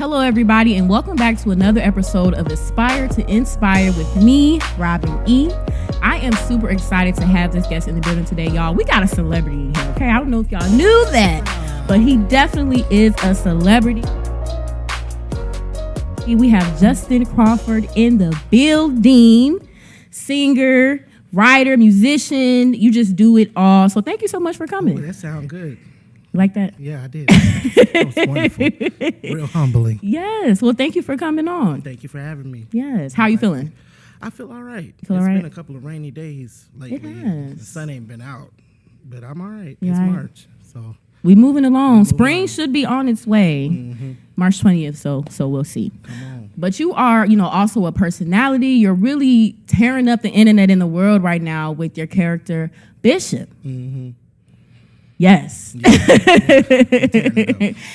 Hello, everybody, and welcome back to another episode of Aspire to Inspire with me, Robin E. I am super excited to have this guest in the building today, y'all. We got a celebrity in here, okay? I don't know if y'all knew that, but he definitely is a celebrity. We have Justin Crawford in the building. Singer, writer, musician, you just do it all. So thank you so much for coming. Oh, that sounds good. You like that? Yeah, I did. That was wonderful. Real humbling. Yes. Well, thank you for coming on. Thank you for having me. Yes. How are you feeling? I feel all right. Feel all right? It's been a couple of rainy days lately. It has. The sun ain't been out, but I'm all right. You It's all right? March, so We moving along. Spring should be on its way. March 20th, so we'll see. come on. But you are, also a personality. You're really tearing up the internet in the world right now with your character, Bishop. Yes.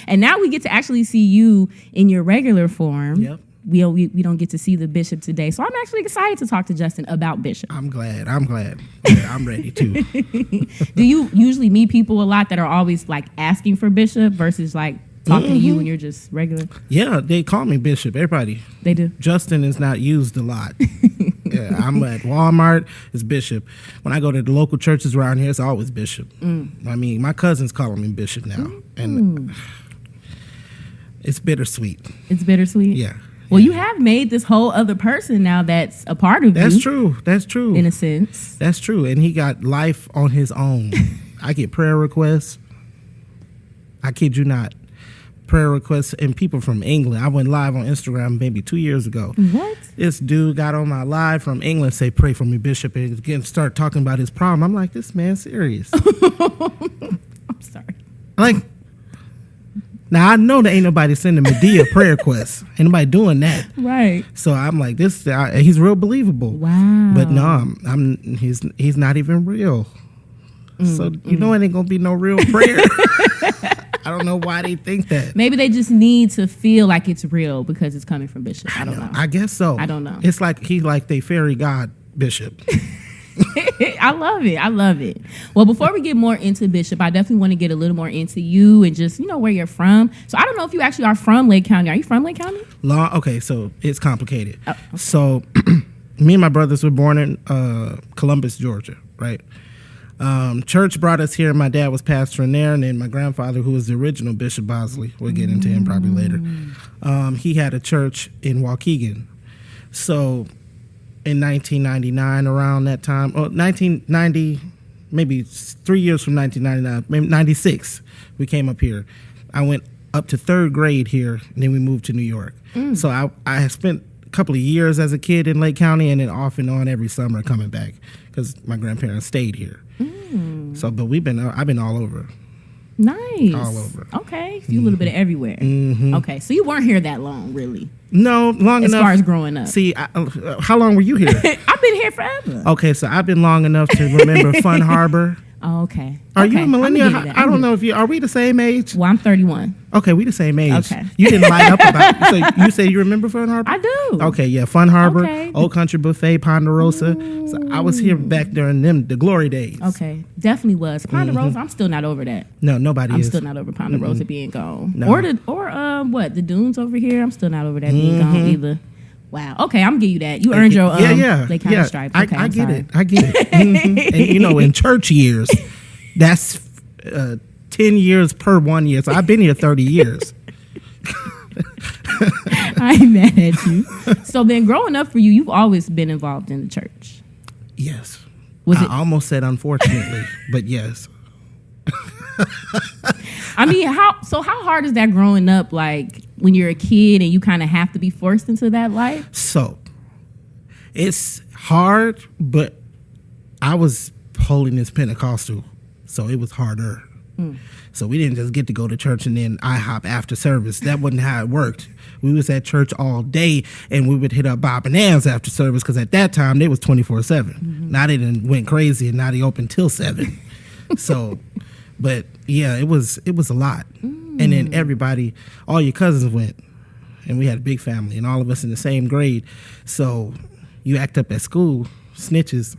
And now we get to actually see you in your regular form. Yep. We don't get to see the Bishop today. So I'm actually excited to talk to Justin about Bishop. I'm glad. Yeah, I'm ready too. Do you usually meet people a lot that are always like asking for Bishop versus like talking to you when you're just regular? Yeah, they call me Bishop. Everybody. They do. Justin is not used a lot. Yeah, I'm at Walmart, it's Bishop. When I go to the local churches around here, it's always Bishop. I mean, my cousins call me Bishop now. And it's bittersweet. It's bittersweet? Yeah. Well, you have made this whole other person now that's a part of you. That's true. That's true. In a sense. That's true. And he got life on his own. I get prayer requests. I kid you not. Prayer requests and people from England. I went live on Instagram maybe 2 years ago. What? This dude got on my live from England, say, pray for me, Bishop, and again start talking about his problem. I'm like, this man's serious. I'm sorry. Like, now I know there ain't nobody sending Medea prayer requests. Ain't nobody doing that. Right. So I'm like, he's real believable. Wow. But no, he's not even real. So it ain't gonna be no real prayer. I don't know why they think that. Maybe they just need to feel like it's real because it's coming from Bishop. I don't know. I guess so. I don't know. It's like he's like the fairy god Bishop. I love it. I love it. Well, before we get more into Bishop, I definitely want to get a little more into you and just, where you're from. So I don't know if you actually are from Lake County. Are you from Lake County? Okay, so it's complicated. Oh, okay. So me and my brothers were born in Columbus, Georgia, right? Church brought us here. My dad was pastoring there, and then my grandfather, who was the original Bishop Bosley, we'll get into him probably later, he had a church in Waukegan. So in 1999, around that time, 1990, maybe 3 years from 1999, maybe 96, we came up here. I went up to third grade here, and then we moved to New York. So I had spent a couple of years as a kid in Lake County, and then off and on every summer coming back because my grandparents stayed here. So, but I've been all over. Nice. All over. Okay. So you a little bit of everywhere. Okay. So you weren't here that long, really. No, long enough. As far as growing up. See, how long were you here? I've been here forever. Okay, so I've been long enough to remember Fun Harbor. Oh, okay. Are you a millennial? I don't know if are we the same age? Well, I'm 31. Okay, we the same age. Okay. You didn't light up about it. So you say you remember Fun Harbor? I do. Okay, yeah, Fun Harbor, Okay. Old Country Buffet, Ponderosa. So I was here back during the glory days. Okay, definitely was. Ponderosa, I'm still not over that. No, nobody I'm is. still not over Ponderosa being gone. No. Or the dunes over here. I'm still not over that being gone either. Wow. Okay, I'm gonna give you that. You earned your Lake County stripe. Okay, I get it. I get it. And in church years, that's 10 years per 1 year. So I've been here 30 years. I ain't mad at you. So then, growing up for you, you've always been involved in the church. Yes. Was I it? almost said unfortunately, but yes. I mean, how hard is that growing up? Like when you're a kid and you kind of have to be forced into that life. So it's hard, but I was holiness Pentecostal, so it was harder. So we didn't just get to go to church and then IHOP after service. That wasn't how it worked. We was at church all day, and we would hit up Bob and Ann's after service because at that time they was 24/7. Now they done went crazy, and now they open till 7. So, but yeah, it was a lot. And then everybody, all your cousins went, and we had a big family, and all of us in the same grade. So you act up at school, snitches.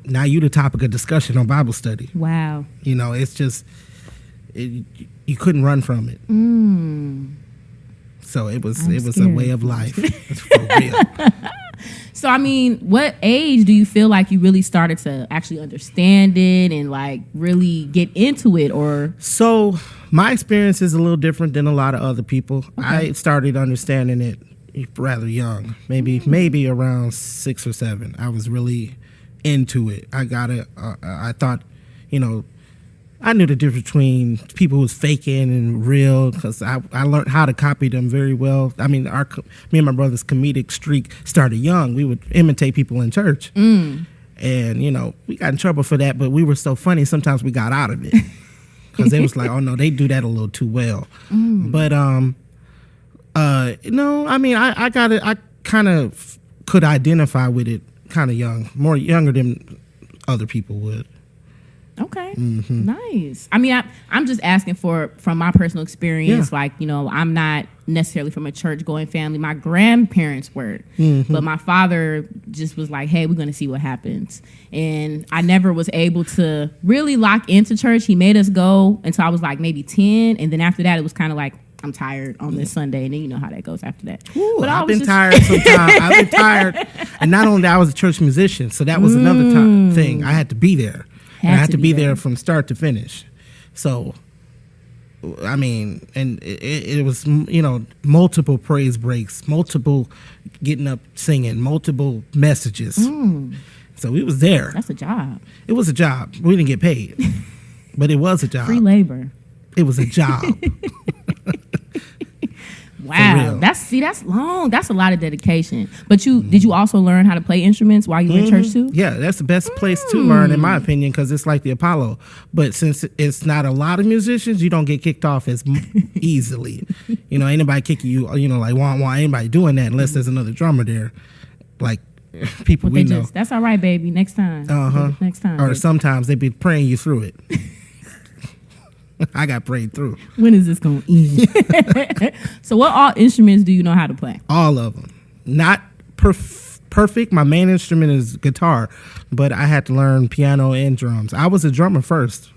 Now you the topic of discussion on Bible study. Wow. You know, it's just, you couldn't run from it. So it was a way of life for real. So, I mean, what age do you feel like you really started to actually understand it and like really get into it? Or so my experience is a little different than a lot of other people. Okay. I started understanding it rather young, maybe around 6 or 7. I was really into it. I thought, I knew the difference between people who was faking and real because I learned how to copy them very well. I mean, me and my brother's comedic streak started young. We would imitate people in church. And, we got in trouble for that, but we were so funny, sometimes we got out of it. Because they was like, oh, no, they do that a little too well. But, I kind of could identify with it kind of young, more younger than other people would. Okay. Nice. I mean, I'm just asking from my personal experience. Like, I'm not necessarily from a church going family. My grandparents were, but my father just was like, hey, we're going to see what happens. And I never was able to really lock into church. He made us go until I was like maybe 10. And then after that, it was kind of like, I'm tired on this Sunday. And then you know how that goes after that. Ooh, but I've been tired sometimes. I've been tired. And not only that, I was a church musician. So that was another thing. I had to be there. I had to be there from start to finish. So, I mean, and it was, multiple praise breaks, multiple getting up singing, multiple messages. So we was there. That's a job. It was a job. We didn't get paid, but it was a job. Free labor. It was a job. Wow, that's long. That's a lot of dedication. But did you also learn how to play instruments while you were in church too? Yeah, that's the best place to learn, in my opinion, because it's like the Apollo. But since it's not a lot of musicians, you don't get kicked off as easily. Anybody kicking you, like want anybody doing that unless there's another drummer there, like people we know. That's all right, baby. Next time. Next time. Or baby. Sometimes they be praying you through it. I got prayed through. When is this going to end? So what all instruments do you know how to play? All of them. Not perfect. My main instrument is guitar, but I had to learn piano and drums. I was a drummer first.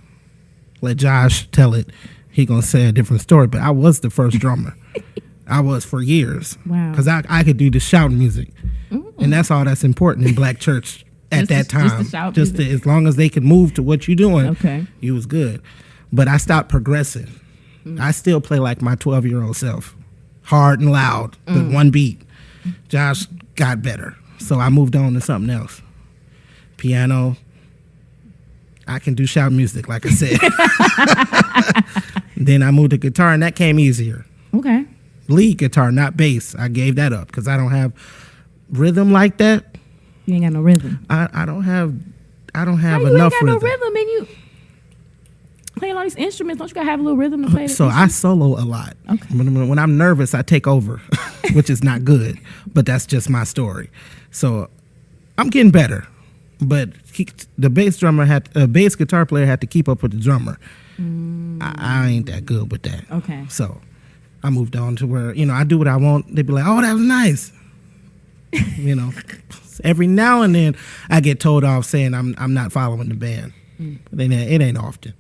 Let Josh tell it. He going to say a different story, but I was the first drummer. I was for years. Wow. Because I could do the shouting music. And that's all that's important in black church at that time. Just as long as they could move to what you're doing, okay, you was good. But I stopped progressing. I still play like my 12-year-old self. Hard and loud, with one beat. Josh got better. So I moved on to something else. Piano. I can do shout music, like I said. Then I moved to guitar, and that came easier. Okay. Lead guitar, not bass. I gave that up because I don't have rhythm like that. You ain't got no rhythm. I don't have enough rhythm. You ain't got no rhythm, and you playing all these instruments, don't you gotta have a little rhythm to play? So I solo a lot. Okay. When I'm nervous, I take over, which is not good, but that's just my story. So I'm getting better, but the bass guitar player had to keep up with the drummer. I ain't that good with that. Okay. So I moved on to where I do what I want. They be like, "Oh, that was nice." Every now and then I get told off saying I'm not following the band. It ain't often.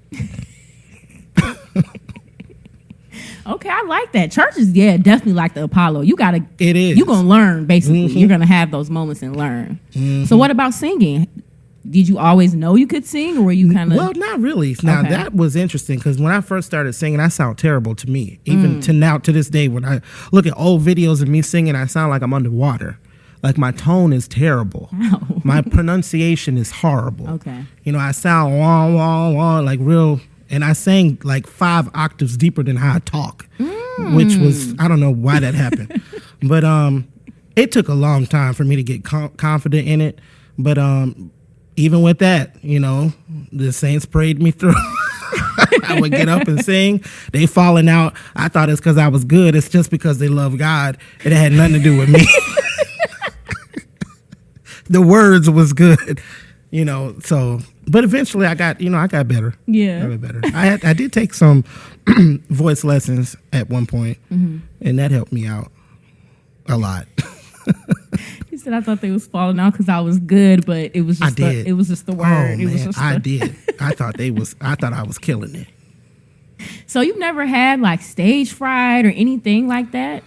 Okay, I like that. Churches, definitely like the Apollo. It is. You're going to learn, basically. You're going to have those moments and learn. So what about singing? Did you always know you could sing, or were you kind of... Well, not really. Now, that was interesting, because when I first started singing, I sound terrible to me. Even to this day, when I look at old videos of me singing, I sound like I'm underwater. Like, my tone is terrible. Wow. My pronunciation is horrible. Okay. I sound wah, wah, wah, like real... And I sang like 5 octaves deeper than how I talk, which was, I don't know why that happened. But it took a long time for me to get confident in it. But even with that, the saints prayed me through. I would get up and sing. They falling out. I thought it's because I was good. It's just because they love God. It had nothing to do with me. The words was good. So, but eventually I got better. Yeah. I got better. I did take some voice lessons at one point, and that helped me out a lot. He said, I thought they was falling out because I was good, but it was just it was just the word. Oh, man, I did. I thought I was killing it. So you've never had like stage fright or anything like that?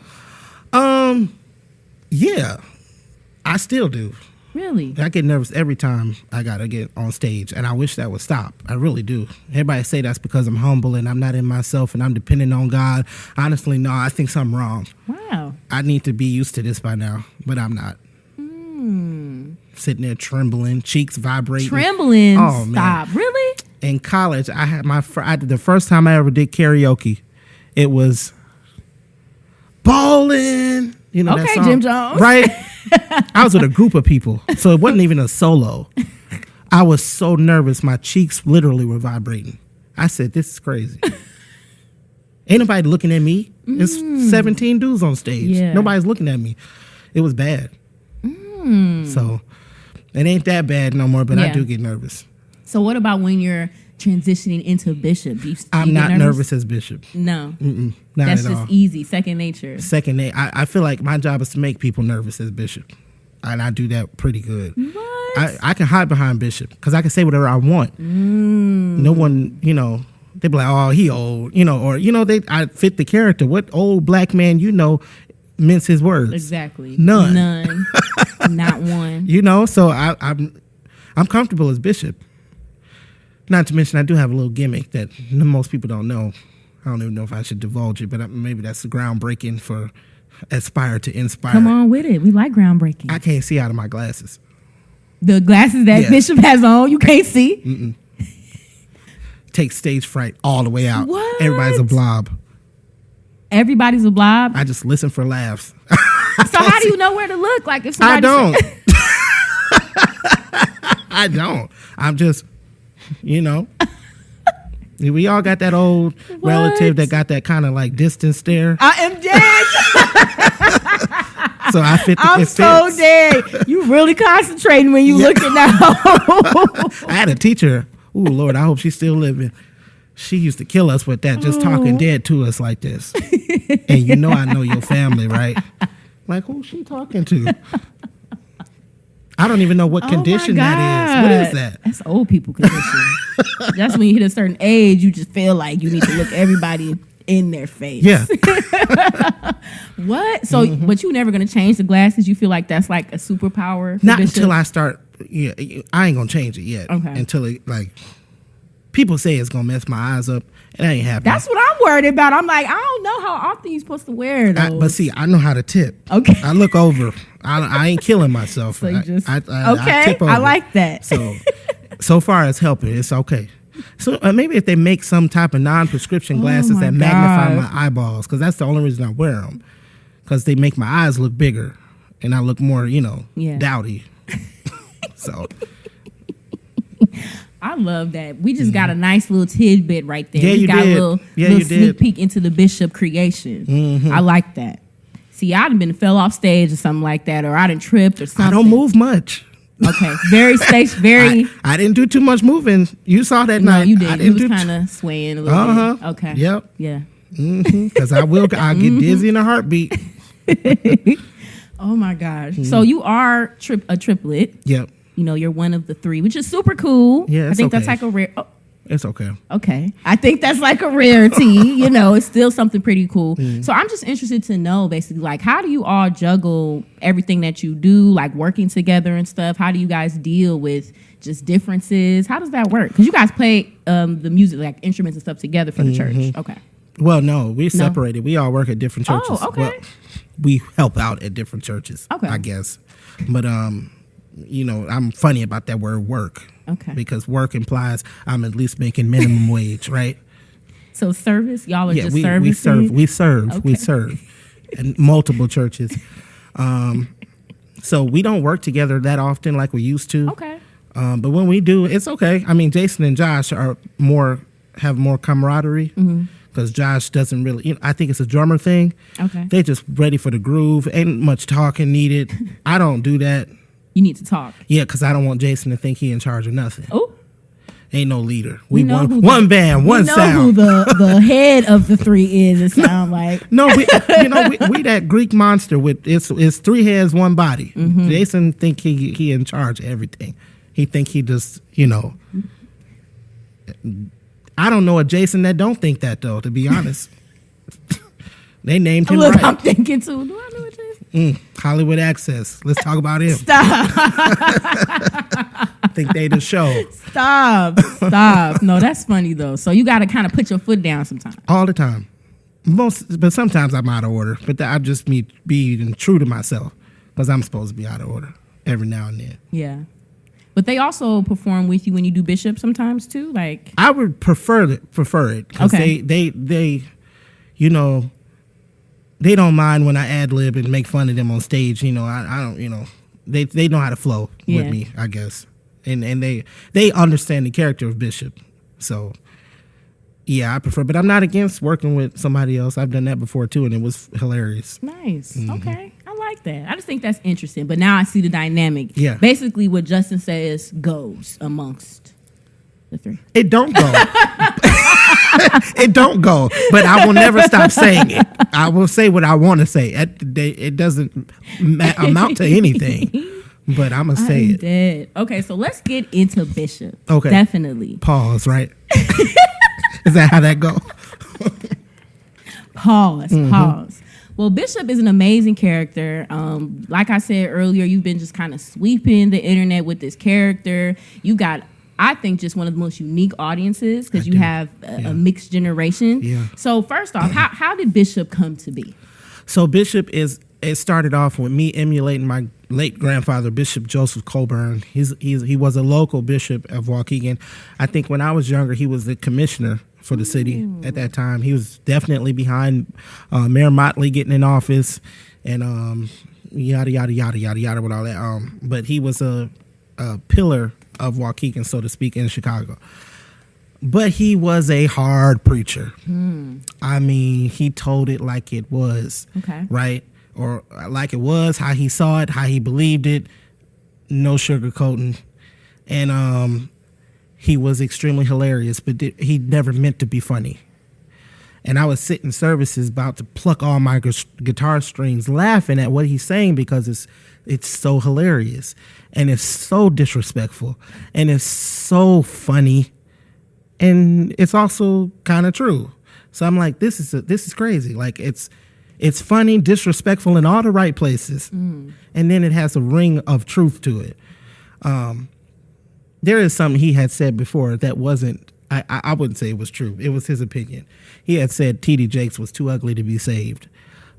Yeah, I still do. Really? I get nervous every time I gotta get on stage, and I wish that would stop. I really do. Everybody say that's because I'm humble and I'm not in myself and I'm dependent on God. Honestly, no, I think something wrong. Wow. I need to be used to this by now, but I'm not. Sitting there trembling, cheeks vibrating. Trembling? Oh, Stop. man. Really? In college, I had the first time I ever did karaoke, it was ballin'. You know that Okay, song? Jim Jones. Right? I was with a group of people, so it wasn't even a solo. I was so nervous, my cheeks literally were vibrating. I said, this is crazy. Ain't nobody looking at me. It's 17 dudes on stage. Yeah. Nobody's looking at me. It was bad. So it ain't that bad no more, but I do get nervous. So what about when you're transitioning into bishop? I'm not nervous as bishop. No. Not That's at just all. easy, second nature. I feel like my job is to make people nervous as bishop, and I do that pretty good. What? I can hide behind bishop because I can say whatever I want. No one, they be like, oh, he old, or I fit the character. What old black man mince his words? Exactly. None. Not one. So I'm comfortable as bishop. Not to mention, I do have a little gimmick that most people don't know. I don't even know if I should divulge it, but maybe that's groundbreaking for Aspire to Inspire. Come on with it. We like groundbreaking. I can't see out of my glasses. The glasses that Bishop has on, you can't see? Take stage fright all the way out. What? Everybody's a blob. Everybody's a blob? I just listen for laughs. So how do you know where to look? Like if I somebody don't. I don't. I'm just, we all got that old relative that got that kind of like distant stare. I am dead. So I fit. I'm so dead. You really concentrating when you looking now. I had a teacher. Ooh, Lord, I hope she's still living. She used to kill us with that, just talking dead to us like this. And I know your family, right? Like, who's she talking to? I don't even know what condition that is. What is that? That's old people condition. That's when you hit a certain age, you just feel like you need to look everybody in their face. Yeah. What? So, but you never going to change the glasses? You feel like that's like a superpower? Not until I start. Yeah, I ain't going to change it yet. Okay. Until people say it's going to mess my eyes up. It ain't happening. That's what I'm worried about. I'm like, I don't know how often you're supposed to wear those. But see, I know how to tip. Okay. I look over. I ain't killing myself. So you just, I okay. tip over. I like that. So far it's helping. It's okay. So maybe if they make some type of non-prescription glasses that magnify my eyeballs, because that's the only reason I wear them, because they make my eyes look bigger and I look more, dowdy. So I love that. We just got a nice little tidbit right there. Yeah, we you got did. a little sneak peek into the Bishop creation. I like that. See, I done been fell off stage or something like that, or I done tripped or something. I don't move much. Okay, very very. I didn't do too much moving. You saw that night. No, you did. I You didn't was kind of swaying a little bit. Okay. Yep. Yeah. Because I'll get dizzy in a heartbeat. Oh my gosh. So you are a triplet. Yep. You're one of the three, which is super cool. Yeah, I think okay. that's like a rare. Oh, It's okay. okay. I think that's like a rarity. It's still something pretty cool. So I'm just interested to know, basically, like, how do you all juggle everything that you do, like working together and stuff? How do you guys deal with just differences? How does that work? Because you guys play the music, like instruments and stuff together for the church. Okay. Well, no, we're separated. We all work at different churches. Oh, okay. Well, we help out at different churches, Okay. I guess. But, I'm funny about that word work. Okay. Because work implies I'm at least making minimum wage, right? So service, y'all are just we servicing? we serve. Okay. We serve in multiple churches. So we don't work together that often like we used to. Okay. But when we do, it's okay. I mean, Jason and Josh have more camaraderie because Josh doesn't really. I think it's a drummer thing. Okay. They just ready for the groove. Ain't much talking needed. I don't do that. You need to talk. Yeah, because I don't want Jason to think he in charge of nothing. Oh. Ain't no leader. We know one band, one sound. We know who the head of the three is. It sounds like no. We that Greek monster with it's three heads, one body. Jason think he in charge of everything. He think he just I don't know a Jason that don't think that, though, to be honest. They named him Look, right. I'm thinking too. Do I know a Jason? Hollywood Access. Let's talk about him. Stop. Think they the show. Stop. No, that's funny, though. So you got to kind of put your foot down sometimes. All the time. But sometimes I'm out of order. But I just be true to myself because I'm supposed to be out of order every now and then. Yeah. But they also perform with you when you do Bishop sometimes, too? Like, I would prefer it because they you know, they don't mind when I ad lib and make fun of them on stage. You know, I don't. You know, they know how to flow with me, I guess, and they understand the character of Bishop. So yeah, I prefer. But I'm not against working with somebody else. I've done that before too, and it was hilarious. Nice. Okay, I like that. I just think that's interesting. But now I see the dynamic. Yeah. Basically, what Justin says goes amongst the three. It don't go. It don't go, but I will never stop saying it. I will say what I want to say. It doesn't amount to anything, but I'm going to say it. Dead. Okay, so let's get into Bishop. Okay. Definitely. Pause, right? Is that how that go? Pause. Well, Bishop is an amazing character. Like I said earlier, you've been just kind of sweeping the internet with this character. You got, I think, just one of the most unique audiences because you have a mixed generation. Yeah. So first off, how did Bishop come to be? So Bishop it started off with me emulating my late grandfather, Bishop Joseph Colburn. He was a local bishop of Waukegan. I think when I was younger, he was the commissioner for the city at that time. He was definitely behind Mayor Motley getting in office and yada, yada, yada, yada, yada with all that. But he was a pillar of Waukegan, so to speak, in Chicago. But he was a hard preacher. I mean, he told it like it was, right? Or like it was, how he saw it, how he believed it, no sugarcoating. And he was extremely hilarious, but he never meant to be funny. And I would sit in services about to pluck all my guitar strings laughing at what he's saying because it's so hilarious and it's so disrespectful and it's so funny and it's also kind of true. So I'm like, this is crazy. Like it's funny, disrespectful in all the right places, and then it has a ring of truth to it. There is something he had said before that wasn't. I wouldn't say it was true. It was his opinion. He had said T.D. Jakes was too ugly to be saved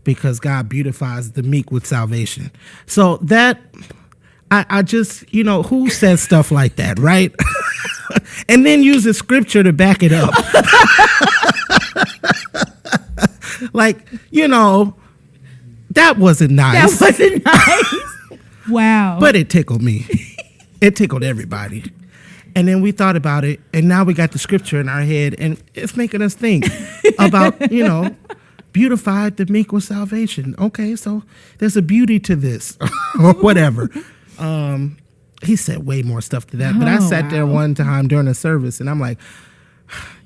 because God beautifies the meek with salvation. So that, I just, who says stuff like that, right? And then uses scripture to back it up. Like, that wasn't nice. That wasn't nice. Wow. But it tickled me. It tickled everybody. And then we thought about it, and now we got the scripture in our head, and it's making us think about, beautified the meek with salvation. Okay, so there's a beauty to this, or whatever. He said way more stuff to that, but I sat there one time during a service, and I'm like,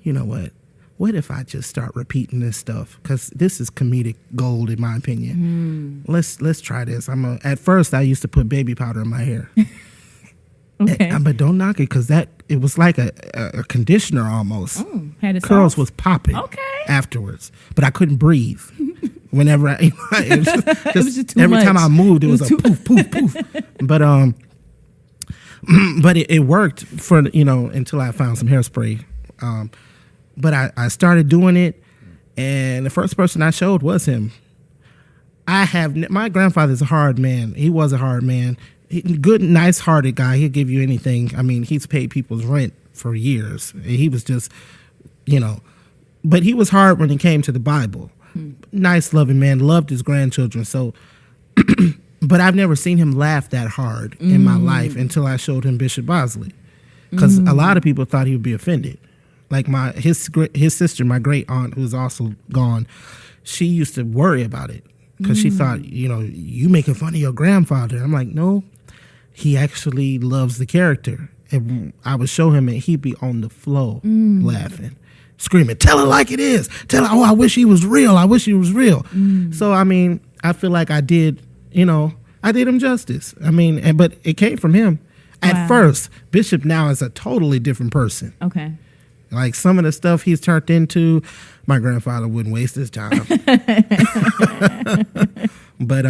you know what? What if I just start repeating this stuff? Because this is comedic gold, in my opinion. Let's try this. At first, I used to put baby powder in my hair. Okay. But don't knock it because it was like a conditioner almost. Had it Curls soft? was popping afterwards, but I couldn't breathe. Whenever it was just too every much. time I moved, it was a poof, poof, poof. But it worked for until I found some hairspray. But I started doing it, and the first person I showed was him. My grandfather's a hard man. He was a hard man. Good, nice-hearted guy. He'll give you anything. I mean, he's paid people's rent for years. He was just, but he was hard when it came to the Bible. Nice, loving man. Loved his grandchildren. So, but I've never seen him laugh that hard in my life until I showed him Bishop Bosley, because a lot of people thought he would be offended. Like his sister, my great aunt, who's also gone, she used to worry about it because she thought, you making fun of your grandfather. I'm like, no. He actually loves the character. And I would show him and he'd be on the floor laughing, screaming, tell it like it is. Tell it, I wish he was real. I wish he was real. So, I feel like I did him justice. But it came from him. At first, Bishop now is a totally different person. Okay. Like some of the stuff he's turned into, my grandfather wouldn't waste his time. But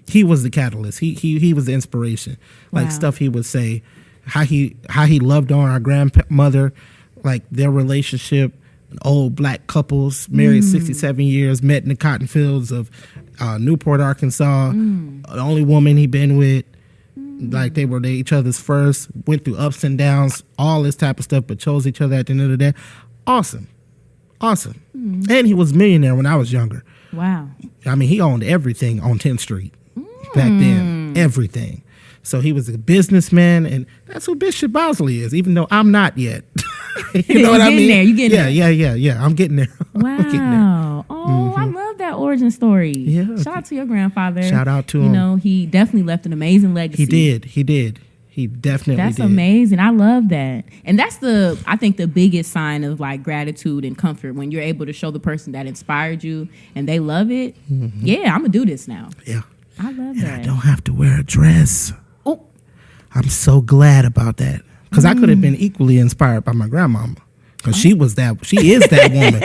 he was the catalyst. He was the inspiration. Like Wow. stuff he would say, how he loved on our grandmother, like their relationship. Old black couples married 67 years, met in the cotton fields of Newport, Arkansas. The only woman he been with. Like they were each other's first, went through ups and downs, all this type of stuff, but chose each other at the end of the day. Awesome. And he was a millionaire when I was younger. Wow. I mean, he owned everything on 10th Street back then, everything. So he was a businessman, and that's who Bishop Bosley is, even though I'm not yet. You know what I mean? You getting there. Yeah. I'm getting there. Wow. I'm getting there. Oh, I love that origin story. Yeah. Shout out to your grandfather. Shout out to him. You know, he definitely left an amazing legacy. He did. He definitely That's did. amazing. I love that. And that's I think the biggest sign of like gratitude and comfort when you're able to show the person that inspired you and they love it. Yeah, I'm going to do this now. Yeah. I love And that. I don't have to wear a dress. Oh, I'm so glad about that. Because I could have been equally inspired by my grandmama. Because she is that woman.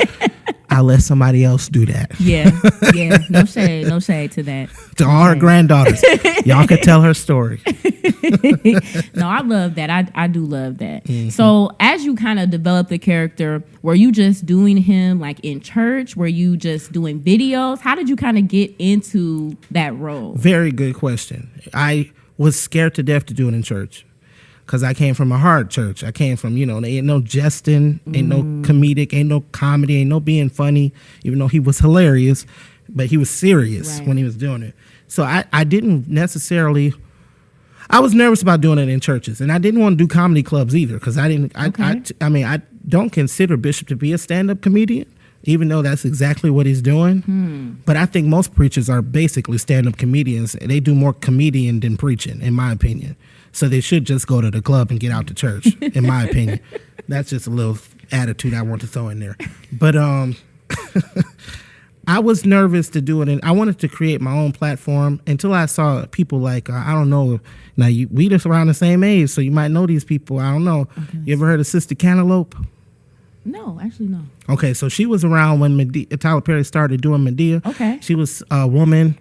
I'll let somebody else do that. yeah. No shade to that. To all her granddaughters. Y'all can tell her story. No, I love that. I do love that. So as you kind of develop the character, were you just doing him like in church? Were you just doing videos? How did you kind of get into that role? Very good question. I was scared to death to do it in church. Because I came from a hard church. I came from, there ain't no jesting, ain't no comedic, ain't no comedy, ain't no being funny, even though he was hilarious, but he was serious when he was doing it. So I didn't necessarily, I was nervous about doing it in churches, and I didn't want to do comedy clubs either, because I don't consider Bishop to be a stand-up comedian, even though that's exactly what he's doing. But I think most preachers are basically stand-up comedians. They do more comedian than preaching, in my opinion. So they should just go to the club and get out to church, in my opinion. That's just a little attitude I want to throw in there. But I was nervous to do it, and I wanted to create my own platform until I saw people like, I don't know, now we just around the same age, so you might know these people. I don't know. Okay. You ever heard of Sister Cantaloupe? No, actually no. Okay, so she was around when Tyler Perry started doing Medea. Okay. She was a woman.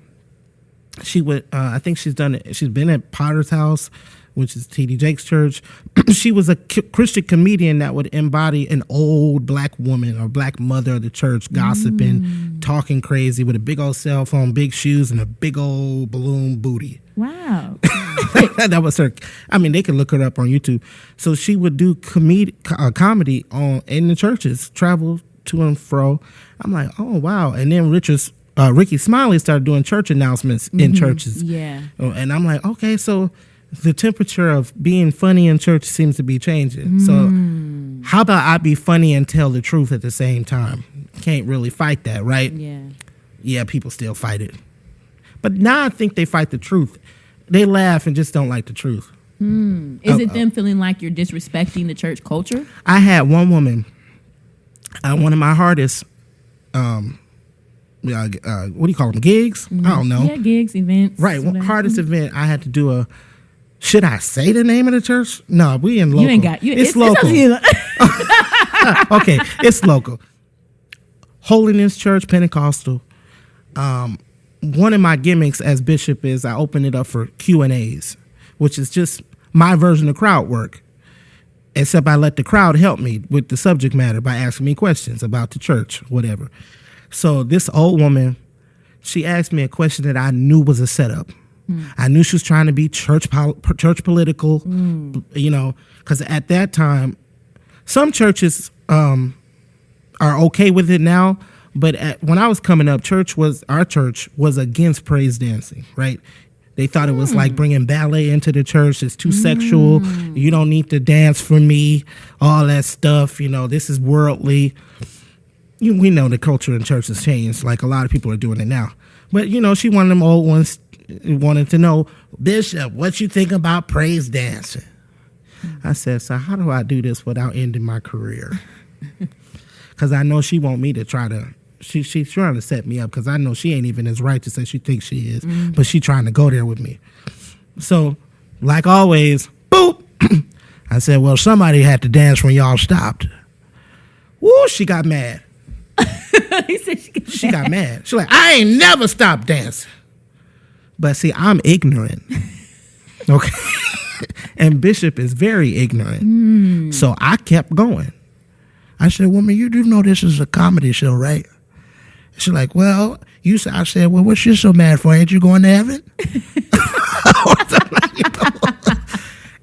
She would, I think she's been at Potter's House, which is T.D. Jakes' church. She was a Christian comedian that would embody an old black woman or black mother of the church, gossiping, talking crazy with a big old cell phone, big shoes, and a big old balloon booty. Wow. That was her. I mean, they could look her up on YouTube. So she would do comedy in the churches, travel to and fro. I'm like, oh, wow. And then Ricky Smiley started doing church announcements in churches. Yeah. And I'm like, okay, so the temperature of being funny in church seems to be changing. So how about I be funny and tell the truth at the same time? Can't really fight that, right? Yeah. Yeah, people still fight it. But now I think they fight the truth. They laugh and just don't like the truth. Is it them feeling like you're disrespecting the church culture? I had one woman, one of my hardest, what do you call them, gigs? I don't know. Yeah, gigs, events. Right, hardest event, I had to do should I say the name of the church? No, we in local. You ain't got it's local. Okay, it's local. Holiness Church, Pentecostal. One of my gimmicks as bishop is I open it up for Q&As, which is just my version of crowd work. Except I let the crowd help me with the subject matter by asking me questions about the church, whatever. So this old woman, she asked me a question that I knew was a setup. I knew she was trying to be church political, because at that time, some churches are okay with it now, but when I was coming up, our church was against praise dancing, right? They thought it was like bringing ballet into the church. It's too sexual. You don't need to dance for me, all that stuff. This is worldly. We know the culture in church has changed. Like a lot of people are doing it now. But, she one of them old ones wanted to know, Bishop, what you think about praise dancing? I said, so how do I do this without ending my career? Because I know she want me to try to, she's trying to set me up because I know she ain't even as righteous as she thinks she is, but she trying to go there with me. So, like always, boop, I said, well, somebody had to dance when y'all stopped. Woo, she got mad. He said she got mad. She's like, I ain't never stopped dancing. But see, I'm ignorant. Okay. And Bishop is very ignorant. So I kept going. I said, woman, you do know this is a comedy show, right? She's like, well, I said, well, what's you so mad for? Ain't you going to heaven?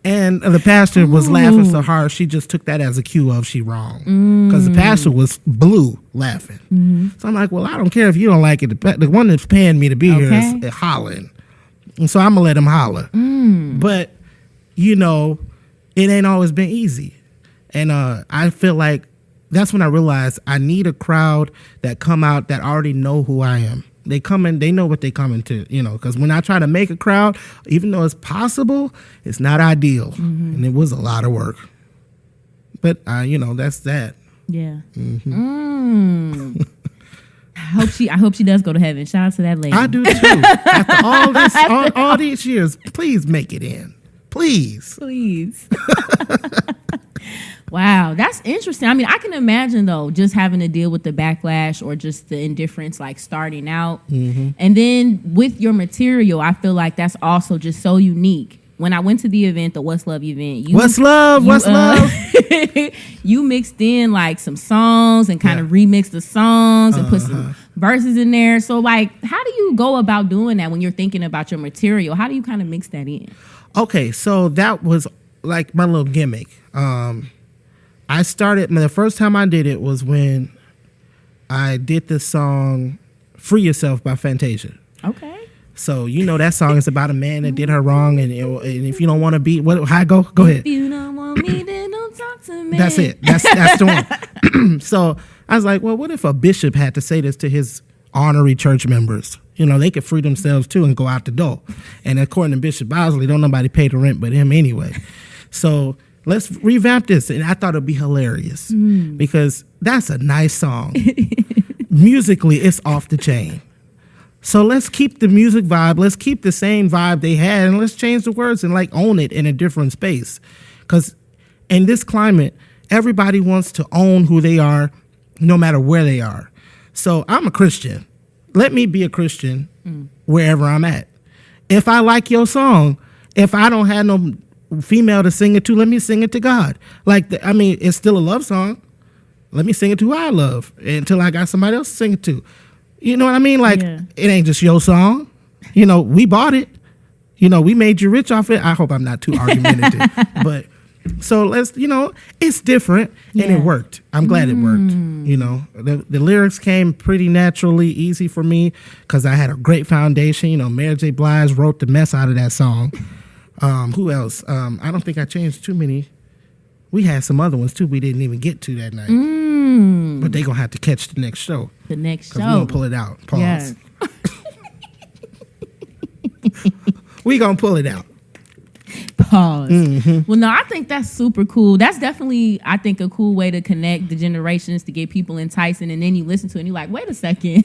And the pastor was laughing so hard, she just took that as a cue of she wrong. Because the pastor was blue laughing. So I'm like, well, I don't care if you don't like it. The one that's paying me to be here is hollering. And so I'm going to let him holler. But, you know, it ain't always been easy. And I feel like that's when I realized I need a crowd that come out that already know who I am. They come in, they know what they coming to, you know, because when I try to make a crowd, even though it's possible, it's not ideal. And it was a lot of work. But, you know, that's that. Yeah. I hope she does go to heaven. Shout out to that lady. I do too. After all these years, please make it in. Please. Wow, that's interesting. I mean, I can imagine, though, just having to deal with the backlash or just the indifference, like starting out. And then with your material, I feel like that's also just so unique. When I went to the event, the What's Love event. What's Love? You mixed in like some songs and kind of remixed the songs and put some verses in there. So like, how do you go about doing that when you're thinking about your material? How do you kind of mix that in? Okay, so that was like my little gimmick. I started, the first time I did it was when I did the song Free Yourself by Fantasia. Okay. So, you know, that song is about a man that did her wrong. And if you don't want to be, how go ahead. If you don't want me, then don't talk to me. That's it. That's the one. So I was like, well, what if a bishop had to say this to his honorary church members? You know, they could free themselves too and go out the door. And according to Bishop Bosley, don't nobody pay the rent but him anyway. So let's revamp this. And I thought it'd be hilarious because that's a nice song. Musically, it's off the chain. So let's keep the music vibe. Let's keep the same vibe they had, and let's change the words and like own it in a different space. Because in this climate, everybody wants to own who they are, no matter where they are. So I'm a Christian. Let me be a Christian wherever I'm at. If I like your song, if I don't have no female to sing it to, let me sing it to God. Like, it's still a love song. Let me sing it to who I love until I got somebody else to sing it to. You know what I mean? Like, It ain't just your song. You know, we bought it. You know, we made you rich off it. I hope I'm not too argumentative. But so let's, you know, it's different and it worked. I'm glad it worked. You know, the lyrics came pretty naturally, easy for me because I had a great foundation. You know, Mary J. Blige wrote the mess out of that song. Who else? I don't think I changed too many. We had some other ones too we didn't even get to that night. But they gonna have to catch the next show. The next show. We gonna pull it out. Pause. Yeah. We gonna pull it out. Pause. Well, no, I think that's super cool. That's definitely, I think, a cool way to connect the generations to get people enticing. And then you listen to it and you're like, wait a second.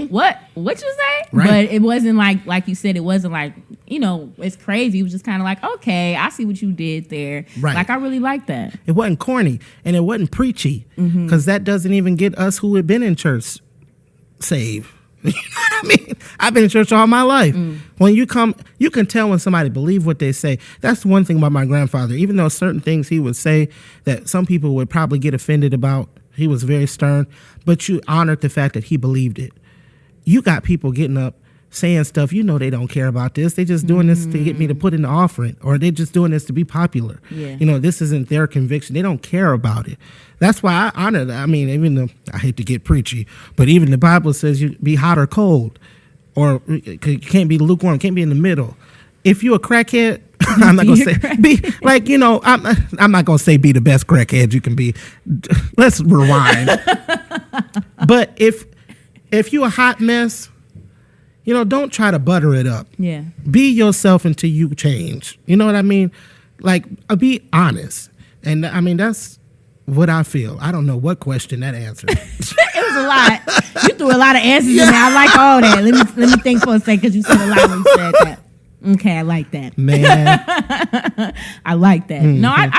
What you say? Right. But it wasn't like you said, it wasn't like, you know, it's crazy. It was just kind of like, okay, I see what you did there. Right. Like, I really like that. It wasn't corny and it wasn't preachy because that doesn't even get us who have been in church saved. You know what I mean? I've been in church all my life. When you come, you can tell when somebody believe what they say. That's one thing about my grandfather. Even though certain things he would say that some people would probably get offended about, he was very stern, but you honored the fact that he believed it. You got people getting up saying stuff, you know, they don't care about this. They just doing this to get me to put in the offering, or they just doing this to be popular. Yeah. You know, this isn't their conviction. They don't care about it. That's why I honor that. I mean, even though I hate to get preachy, but even the Bible says you be hot or cold, or you can't be lukewarm, can't be in the middle. If you're a crackhead, I'm not gonna say be like, you know, I'm not gonna say be the best crackhead you can be. Let's rewind. But if you're a hot mess, you know, don't try to butter it up. Yeah. Be yourself until you change. You know what I mean? Like, be honest. And I mean, that's what I feel. I don't know what question that answered. It was a lot. You threw a lot of answers in there. I like all that. Let me think for a second because you said a lot when you said that. Okay, I like that. Man. I like that. No, I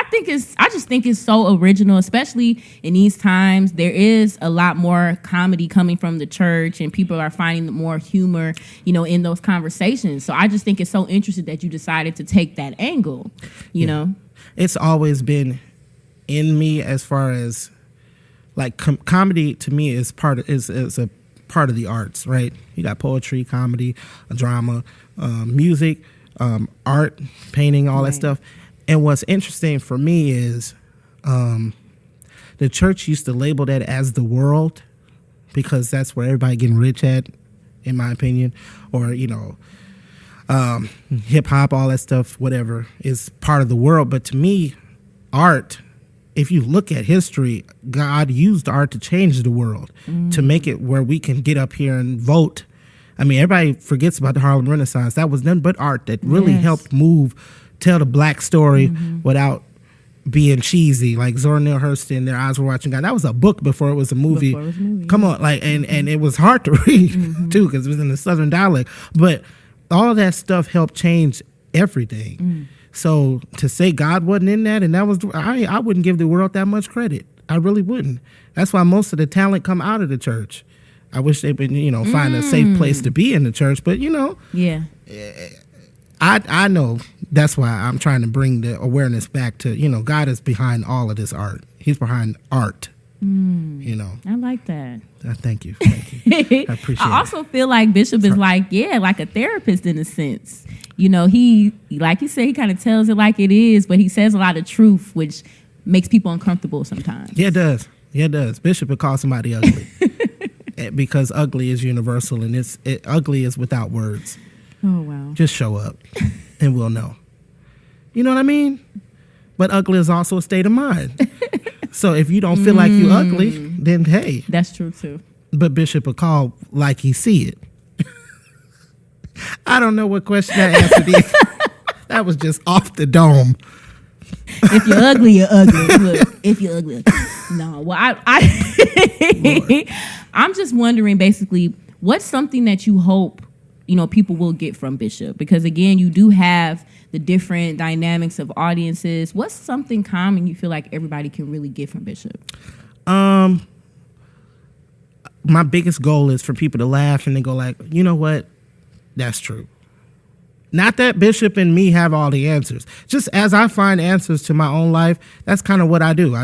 just think it's so original, especially in these times. There is a lot more comedy coming from the church, and people are finding more humor, in those conversations. So I just think it's so interesting that you decided to take that angle, you know? It's always been in me as far as like comedy to me is a part of the arts, right? You got poetry, comedy, drama, music, art, painting, all that stuff. And what's interesting for me is the church used to label that as the world because that's where everybody getting rich at, in my opinion, or hip hop, all that stuff, whatever, is part of the world. But to me, art, if you look at history, God used art to change the world, to make it where we can get up here and vote. I mean, everybody forgets about the Harlem Renaissance. That was nothing but art that really helped tell the black story without being cheesy. Like Zora Neale Hurston, Their Eyes Were Watching God. That was a book before it was a movie. Come on, and it was hard to read too because it was in the Southern dialect. But all of that stuff helped change everything. So to say God wasn't in that, and that was, I wouldn't give the world that much credit. I really wouldn't. That's why most of the talent come out of the church. I wish they would, find a safe place to be in the church. But, I know that's why I'm trying to bring the awareness back to, God is behind all of this art. He's behind art, I like that. Thank you. I appreciate it. I also feel like Bishop is like a therapist in a sense. He, like you said, he kind of tells it like it is, but he says a lot of truth, which makes people uncomfortable sometimes. Yeah, it does. Bishop would call somebody ugly. Because ugly is universal, and ugly is without words. Oh, wow. Just show up, and we'll know. You know what I mean? But ugly is also a state of mind. So if you don't feel like you ugly, then hey. That's true, too. But Bishop would call like he see it. I don't know what question that answered is. That was just off the dome. If you're ugly, you're ugly. Look, if you're ugly. No, well, I'm just wondering, basically, what's something that you hope, people will get from Bishop? Because, again, you do have the different dynamics of audiences. What's something common you feel like everybody can really get from Bishop? My biggest goal is for people to laugh and they go like, you know what? That's true. Not that Bishop and me have all the answers. Just as I find answers to my own life, that's kind of what I do.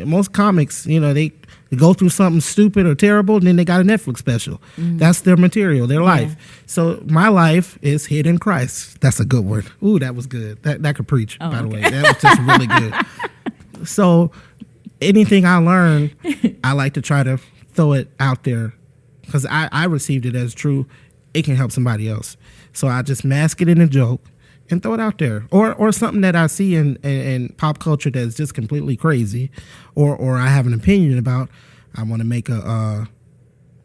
Most comics, they go through something stupid or terrible, and then they got a Netflix special. That's their material, their life. So my life is hid in Christ. That's a good word. Ooh, that was good. That could preach, by the way. That was just really good. So anything I learn, I like to try to throw it out there because I received it as true. It can help somebody else. So I just mask it in a joke and throw it out there. Or something that I see in pop culture that's just completely crazy or I have an opinion about. I want to make a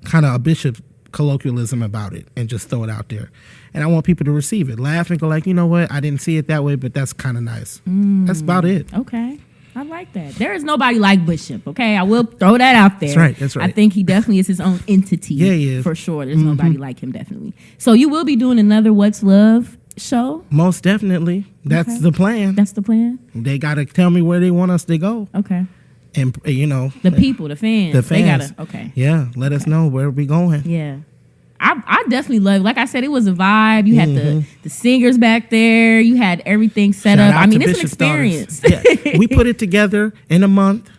kind of a Bishop colloquialism about it and just throw it out there. And I want people to receive it, laugh and go like, you know what, I didn't see it that way, but that's kind of nice. That's about it. Okay. I like that. There is nobody like Bishop, okay? I will throw that out there. That's right. I think he definitely is his own entity. Yeah, he is. For sure. There's nobody like him, definitely. So you will be doing another What's Love show? Most definitely. That's the plan. That's the plan? They got to tell me where they want us to go. Okay. And, the people, the fans. The fans. They got to, okay. Yeah, let us know where we going. Yeah. I definitely love it. Like I said, it was a vibe. You had the singers back there. You had everything set up. I mean, it's an experience. Yeah. We put it together in a month.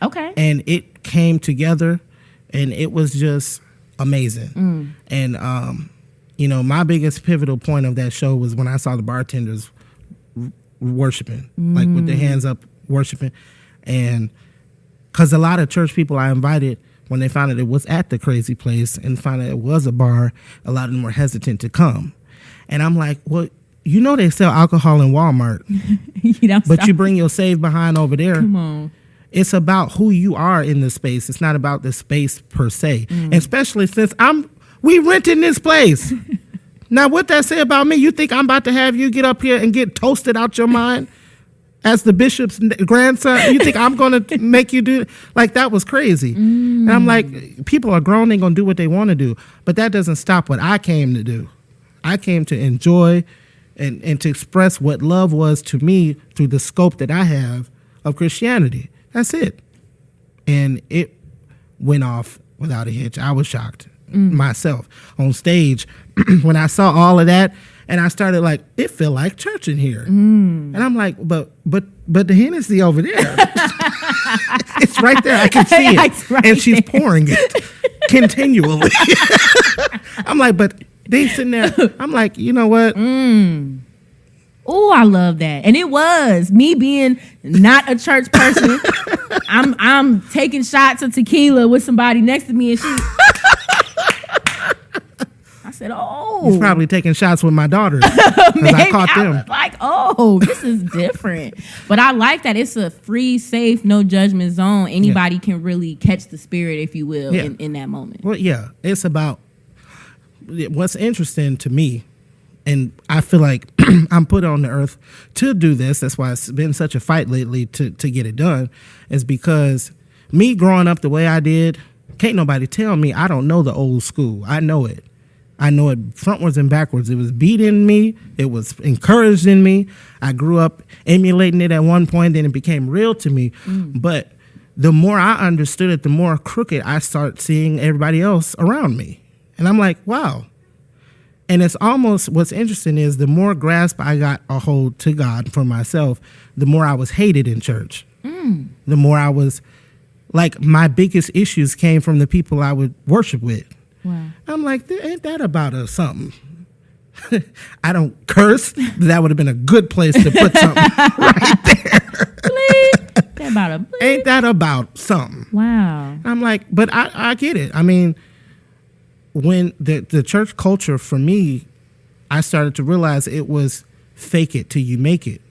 Okay. And it came together, and it was just amazing. And, my biggest pivotal point of that show was when I saw the bartenders worshiping, like with their hands up worshiping. And because a lot of church people I invited, when they found out it was at the crazy place and found out it was a bar, a lot of them were hesitant to come. And I'm like, well, they sell alcohol in Walmart, but you bring your save behind over there. Come on. It's about who you are in the space. It's not about the space per se. And especially since we renting this place. Now, what that say about me? You think I'm about to have you get up here and get toasted out your mind? As the bishop's grandson, you think I'm going to make you do like that was crazy. And I'm like, people are grown, they're going to do what they want to do. But that doesn't stop what I came to do. I came to enjoy and to express what love was to me through the scope that I have of Christianity. That's it. And it went off without a hitch. I was shocked myself on stage when I saw all of that, and I started like, it felt like church in here. And I'm like, but the Hennessy over there, it's right there. I can see it, right, and she's pouring it continually. I'm like, but they sitting there. I'm like, you know what? Oh, I love that. And it was me being not a church person. I'm taking shots of tequila with somebody next to me, and she. I said, "Oh." He's probably taking shots with my daughters because I caught them. I was like, "Oh, this is different." But I like that it's a free, safe, no judgment zone. Anybody can really catch the spirit, if you will, in that moment. Well, yeah, it's about what's interesting to me. And I feel like I'm put on the earth to do this. That's why it's been such a fight lately to get it done, is because me growing up the way I did, can't nobody tell me I don't know the old school. I know it. I know it frontwards and backwards. It was beat in me. It was encouraged in me. I grew up emulating it at one point, then it became real to me. But the more I understood it, the more crooked I start seeing everybody else around me. And I'm like, wow. And it's almost, what's interesting is the more grasp I got a hold to God for myself, the more I was hated in church. The more I was, like, my biggest issues came from the people I would worship with. Wow. I'm like, ain't that about something? I don't curse. That would have been a good place to put something right there. Ain't that about something? Wow. I'm like, but I get it. I mean, when the church culture for me, I started to realize it was fake it till you make it.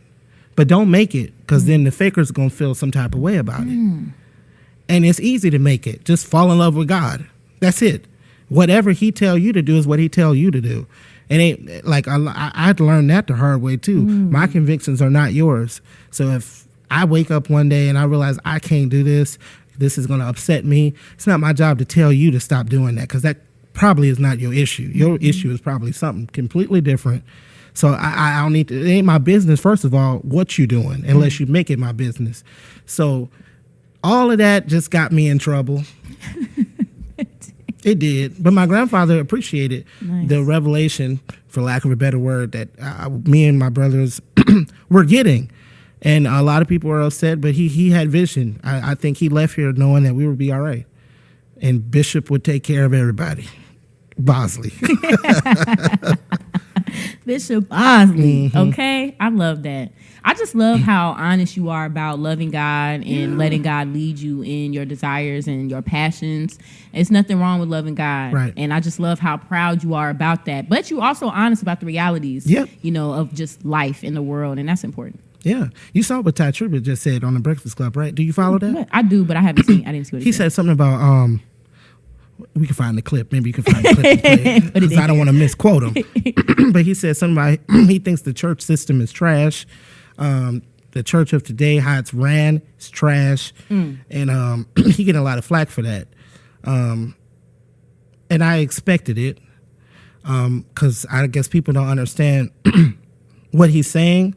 But don't make it, because then the faker's going to feel some type of way about it. And it's easy to make it. Just fall in love with God. That's it. Whatever he tell you to do is what he tell you to do. It ain't like I had to learn that the hard way too. My convictions are not yours. So if I wake up one day and I realize I can't do this is going to upset me, it's not my job to tell you to stop doing that, because that probably is not your issue. Your issue is probably something completely different. So I don't need to, it ain't my business, first of all, what you doing, unless you make it my business. So all of that just got me in trouble. It did. But my grandfather appreciated the revelation, for lack of a better word, that me and my brothers were getting. And a lot of people were upset, but he had vision. I think he left here knowing that we would be all right. And Bishop would take care of everybody. Bosley. Bishop Bosley. Okay? I love that. I just love how honest you are about loving God and letting God lead you in your desires and your passions. It's nothing wrong with loving God. Right. And I just love how proud you are about that. But you're also honest about the realities, of just life in the world. And that's important. Yeah. You saw what Ty Tribbett just said on the Breakfast Club, right? Do you follow that? I do, but I didn't see what he said. Something about, we can find the clip. Maybe you can find the clip and play it, because I don't want to misquote him. But he said something about, he thinks the church system is trash. The church of today, how it's ran, is trash. And he getting a lot of flack for that. And I expected it, because I guess people don't understand what he's saying.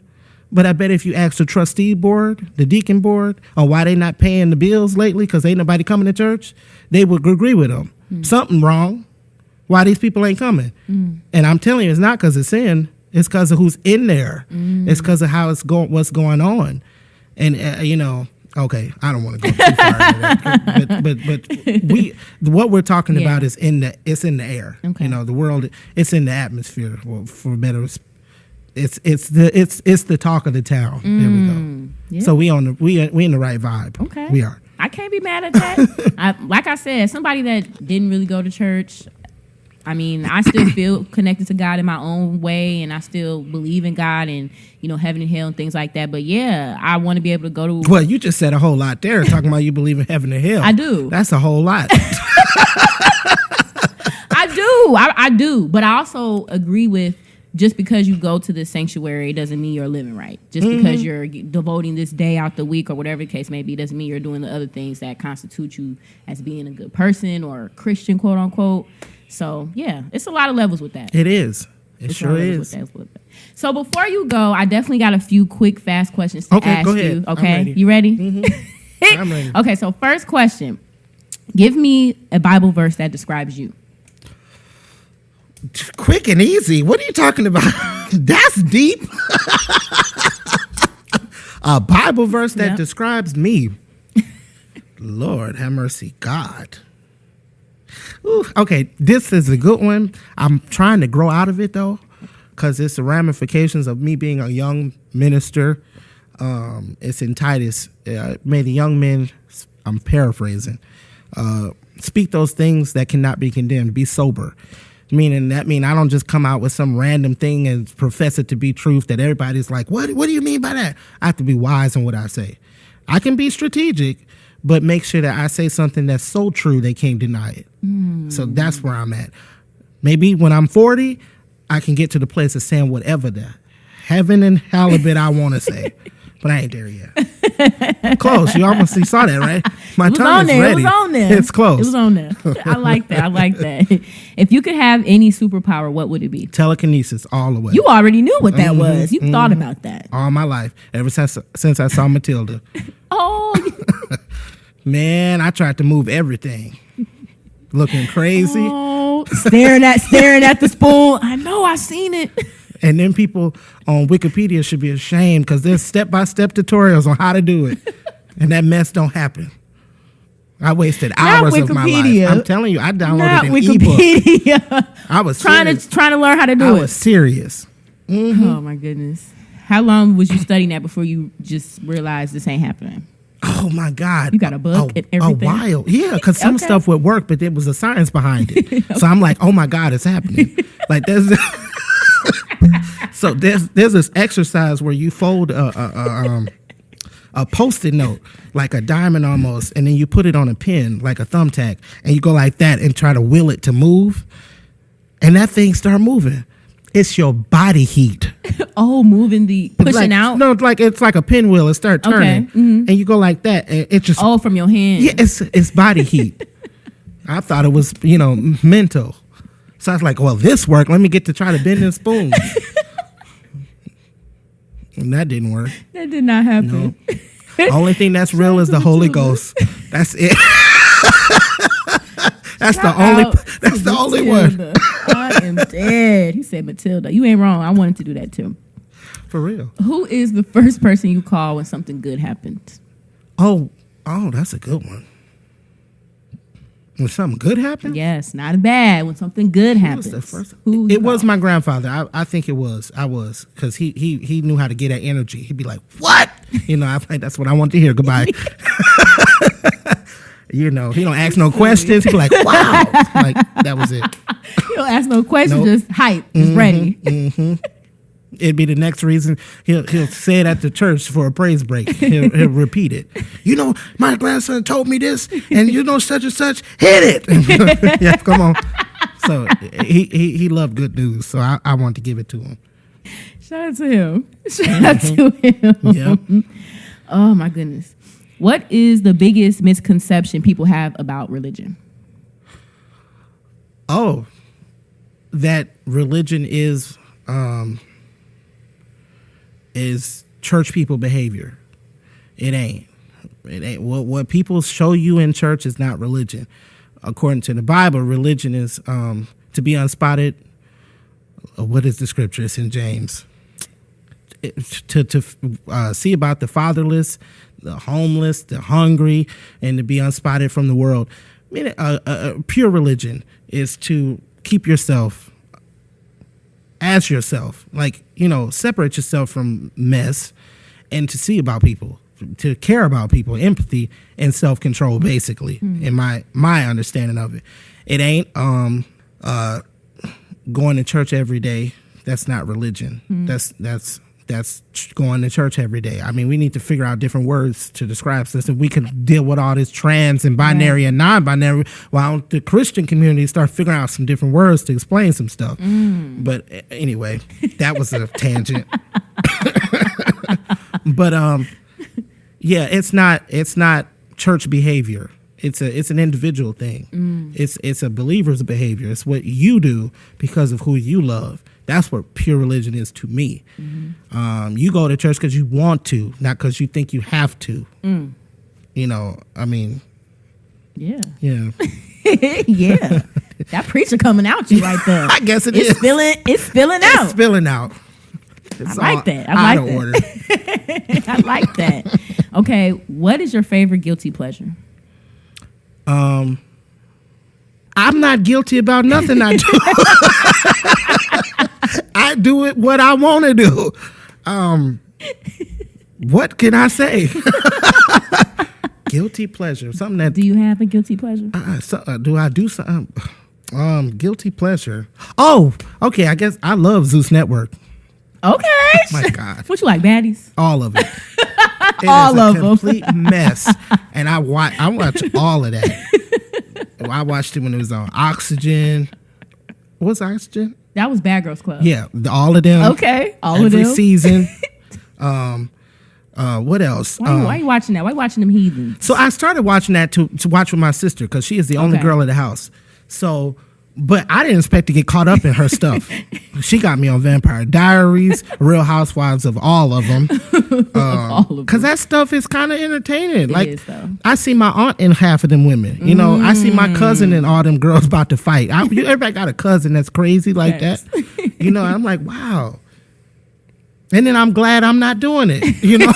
But I bet if you ask the trustee board, the deacon board, on why they not paying the bills lately, because ain't nobody coming to church, they would agree with them. Something wrong. Why these people ain't coming? And I'm telling you, it's not because of sin. It's because of who's in there. It's because of how it's going, what's going on. And, okay, I don't want to go too far into that. But what we're talking about is it's in the air. Okay. The world, it's in the atmosphere, well, for better. It's the talk of the town. There we go. Yeah. So we in the right vibe. Okay. We are. I can't be mad at that. Like I said, somebody that didn't really go to church, I mean, I still feel connected to God in my own way, and I still believe in God and, heaven and hell and things like that. But yeah, I want to be able to go to... Well, you just said a whole lot there, talking about you believe in heaven and hell. I do. That's a whole lot. I do. But I also agree with, just because you go to this sanctuary, it doesn't mean you're living right. Just because you're devoting this day out the week or whatever the case may be, doesn't mean you're doing the other things that constitute you as being a good person or a Christian, quote unquote. So, yeah, it's a lot of levels with that. It is. It sure is. So before you go, I definitely got a few quick, fast questions to ask go ahead. you. Okay, ready. you ready? Mm-hmm. I'm ready. Okay, so first question. Give me a Bible verse that describes you. Quick and easy. What are you talking about? That's deep. A Bible verse that describes me. Lord have mercy, God. Ooh, okay, this is a good one. I'm trying to grow out of it though, because it's the ramifications of me being a young minister. It's in Titus. May the young men, I'm paraphrasing, speak those things that cannot be condemned. Be sober. Meaning I don't just come out with some random thing and profess it to be truth that everybody's like, what do you mean by that? I have to be wise in what I say. I can be strategic, but make sure that I say something that's so true they can't deny it. So that's where I'm at. Maybe when I'm 40, I can get to the place of saying whatever the heaven and halibut I want to say. But I ain't there yet. Close. You saw that, right? My tongue is ready. It was on there. It's close. It was on there. I like that. If you could have any superpower, what would it be? Telekinesis all the way. You already knew what that was. You thought about that. All my life. Ever since I saw Matilda. Oh. Man, I tried to move everything. Looking crazy. Oh, staring at the spoon. I know, I seen it. And then people on Wikipedia should be ashamed because there's step-by-step tutorials on how to do it. And that mess don't happen. I wasted hours of my life. I'm telling you, I downloaded an ebook. I was trying to learn how to do it. I was serious. Mm-hmm. Oh my goodness. How long was you studying that before you just realized this ain't happening? Oh my God. You got a book and everything? A while. Yeah, because some stuff would work, but there was a science behind it. Okay. So I'm like, oh my God, it's happening. Like there's so there's this exercise where you fold a Post-it note, like a diamond almost, and then you put it on a pin, like a thumbtack, and you go like that and try to will it to move, and that thing start moving. It's your body heat. Oh, pushing out? No, it's like a pinwheel. It start turning, and you go like that, and it just from your hand. Yeah, it's body heat. I thought it was mental, so I was like, well, this worked. Let me get to try to bend and spoon. And that didn't work. That did not happen. No. Only thing that's real is the Holy Ghost. That's it. That's the only one. I am dead. He said Matilda. You ain't wrong. I wanted to do that too. For real. Who is the first person you call when something good happens? Oh, that's a good one. When something good happened? Yes, not bad. When something good happens. Who was the first? It was my grandfather. I think it was. I was. Because he knew how to get that energy. He'd be like, what? I think that's what I want to hear. Goodbye. He don't ask no questions. He'd be like, wow. Like, that was it. He don't ask no questions. Nope. Just hype. Just ready. Mm-hmm. It'd be the next reason he'll say it at the church for a praise break. He'll repeat it. My grandson told me this, and such and such. Hit it. Yeah, come on. So he loved good news. So I want to give it to him. Shout out to him. Shout out to him. Yep. Oh my goodness. What is the biggest misconception people have about religion? Oh, that religion is church people behavior. It ain't. What people show you in church is not religion. According to the Bible, religion is to be unspotted. What is the scripture? It's in James. To see about the fatherless, the homeless, the hungry, and to be unspotted from the world. I mean, pure religion is to keep yourself as yourself, separate yourself from mess, and to see about people, to care about people, empathy and self-control, basically, in my understanding of it. It ain't going to church every day. That's not religion. That's going to church every day. I mean, we need to figure out different words to describe this. If we can deal with all this trans and binary and non-binary, while the Christian community start figuring out some different words to explain some stuff. But anyway, that was a tangent. But it's not church behavior. It's an individual thing. It's a believer's behavior. It's what you do because of who you love That's what pure religion is to me. You go to church because you want to, not because you think you have to. You know, I mean, yeah. Yeah. Yeah. That preacher coming out you right there. I guess it's spilling out. It's spilling out. I like that. I like that. Order. I like that. Okay, what is your favorite guilty pleasure? I'm not guilty about nothing I do. I do it what I want to do. What can I say? Guilty pleasure, something that. Do you have a guilty pleasure? Do I do something? Guilty pleasure. Oh, okay. I guess I love Zeus Network. Okay. Oh my God. What you like, baddies? All of it. All of them. Complete mess. And I watch all of that. I watched it when it was on Oxygen. What's Oxygen? That was Bad Girls Club. Yeah, all of them. Okay, all of them. Every season. What else? Why are you watching that? Why are you watching them heathens? So I started watching that to watch with my sister because she is the only girl in the house. So, but I didn't expect to get caught up in her stuff. She got me on Vampire Diaries, Real Housewives of all of them. Because that stuff is kind of entertaining. It is, though. I see my aunt in half of them women. You know, I see my cousin and all them girls about to fight. Everybody got a cousin that's crazy like that. You know, I'm like, wow. And then I'm glad I'm not doing it. You know?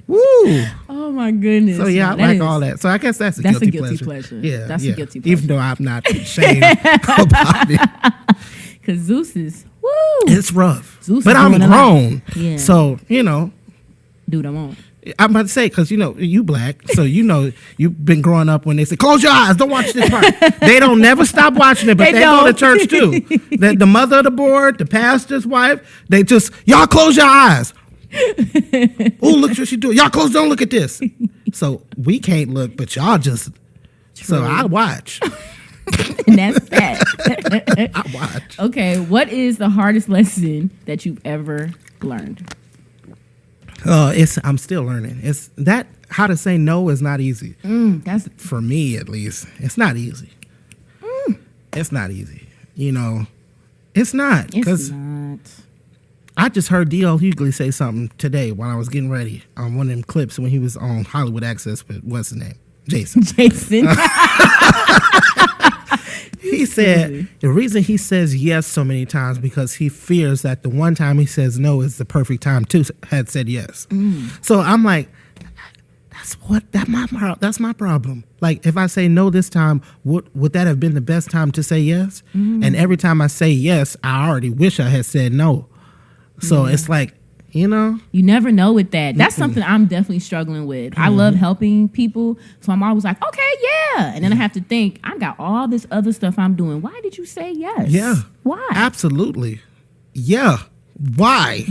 Woo. Oh my goodness. So yeah, I like all that. So I guess that's a guilty pleasure. Yeah, that's a guilty pleasure. Even though I'm not ashamed about it. Because Zeus is, woo. It's rough. Zeus but I'm grown. Yeah. So, you know. Dude, I won't. I'm about to say, because, you know, you black, so you know you've been growing up when they say, close your eyes, don't watch this part. They don't never stop watching it, but they go to church too. The mother of the board, the pastor's wife, they just, y'all close your eyes. Oh, look what she doing. Y'all close, don't look at this. So we can't look, but y'all just, so I watch. And that's that. I watch. Okay, what is the hardest lesson that you've ever learned? I'm still learning. It's that how to say no is not easy. That's for me at least. It's not easy. It's not easy. You know, it's not. It's not. I just heard D.L. Hughley say something today while I was getting ready on one of them clips when he was on Hollywood Access with what's his name? Jason. He said the reason he says yes so many times because he fears that the one time he says no is the perfect time to had said yes. So I'm like, that's my problem. Like if I say no this time, would that have been the best time to say yes? And every time I say yes, I already wish I had said no. So it's like, you know, you never know with that. That's something I'm definitely struggling with. I love helping people, so I'm always like, okay, yeah, and then I have to think, I got all this other stuff I'm doing. Why did you say yes? Yeah, why? Absolutely, yeah. Why?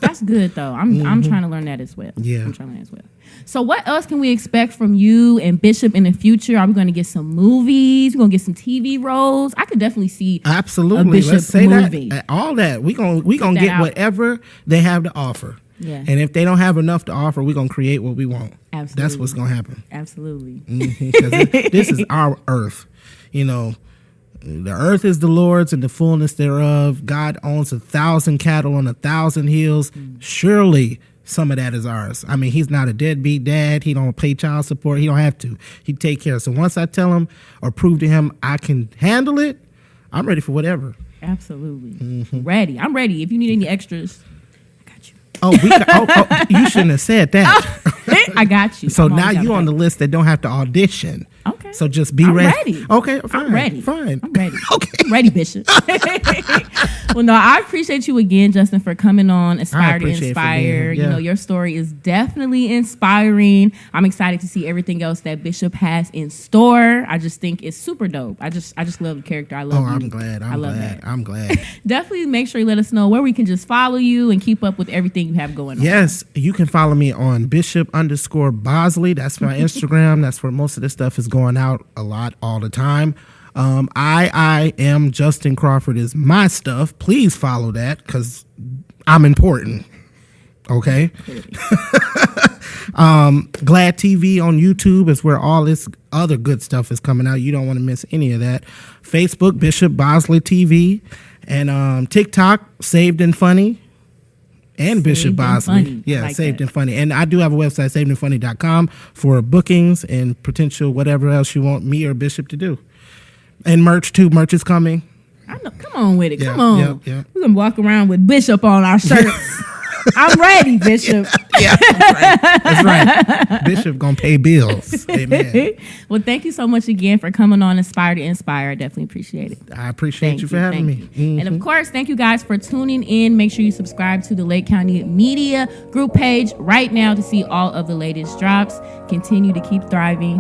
That's good though. I'm trying to learn that as well. Yeah, I'm trying to learn as well. So what else can we expect from you and Bishop in the future? Are we going to get some movies? We're going to get some TV roles? I could definitely see absolutely. A Bishop Let's say movie. That all that we gonna get whatever they have to offer. Yeah. And if they don't have enough to offer, we're gonna create what we want. Absolutely. That's what's gonna happen. Absolutely. 'Cause this is our earth. You know, the earth is the Lord's and the fullness thereof. God owns 1,000 cattle on 1,000 hills. Surely some of that is ours. I mean, he's not a deadbeat dad. He don't pay child support. He don't have to. He take care. So once I tell him or prove to him I can handle it, I'm ready for whatever. Absolutely. Ready. I'm ready. If you need any extras, I got you. Oh, you shouldn't have said that. I got you. So now you on the list that don't have to audition. Okay. So just be ready. Okay, fine. I'm ready. Fine. I'm ready. Okay. I'm ready, Bishop. Well, no, I appreciate you again, Justin, for coming on Aspire to Inspire. You know, your story is definitely inspiring. I'm excited to see everything else that Bishop has in store. I just think it's super dope. I just love the character. I love you. I'm glad. I'm glad. Definitely make sure you let us know where we can just follow you and keep up with everything you have going on. Yes, you can follow me on Bishop_Bosley. That's my Instagram. That's where most of this stuff is going out a lot all the time. I am Justin Crawford is my stuff. Please follow that because I'm important. Okay. Glad TV on YouTube is where all this other good stuff is coming out. You don't want to miss any of that. Facebook, Bishop Bosley TV, and TikTok, Saved and Funny. And Bishop Bosley. Yeah, like Saved and Funny. And I do have a website, savedandfunny.com, for bookings and potential whatever else you want me or Bishop to do. And merch, too. Merch is coming. I know. Come on with it. Yeah, Come on. Yeah. We're going to walk around with Bishop on our shirts. I'm ready, Bishop. Yeah, that's right. Bishop going to pay bills. Amen. Well, thank you so much again for coming on Aspire to Inspire. I definitely appreciate it. I appreciate you for having me. And of course, thank you guys for tuning in. Make sure you subscribe to the Lake County Media group page right now to see all of the latest drops. Continue to keep thriving.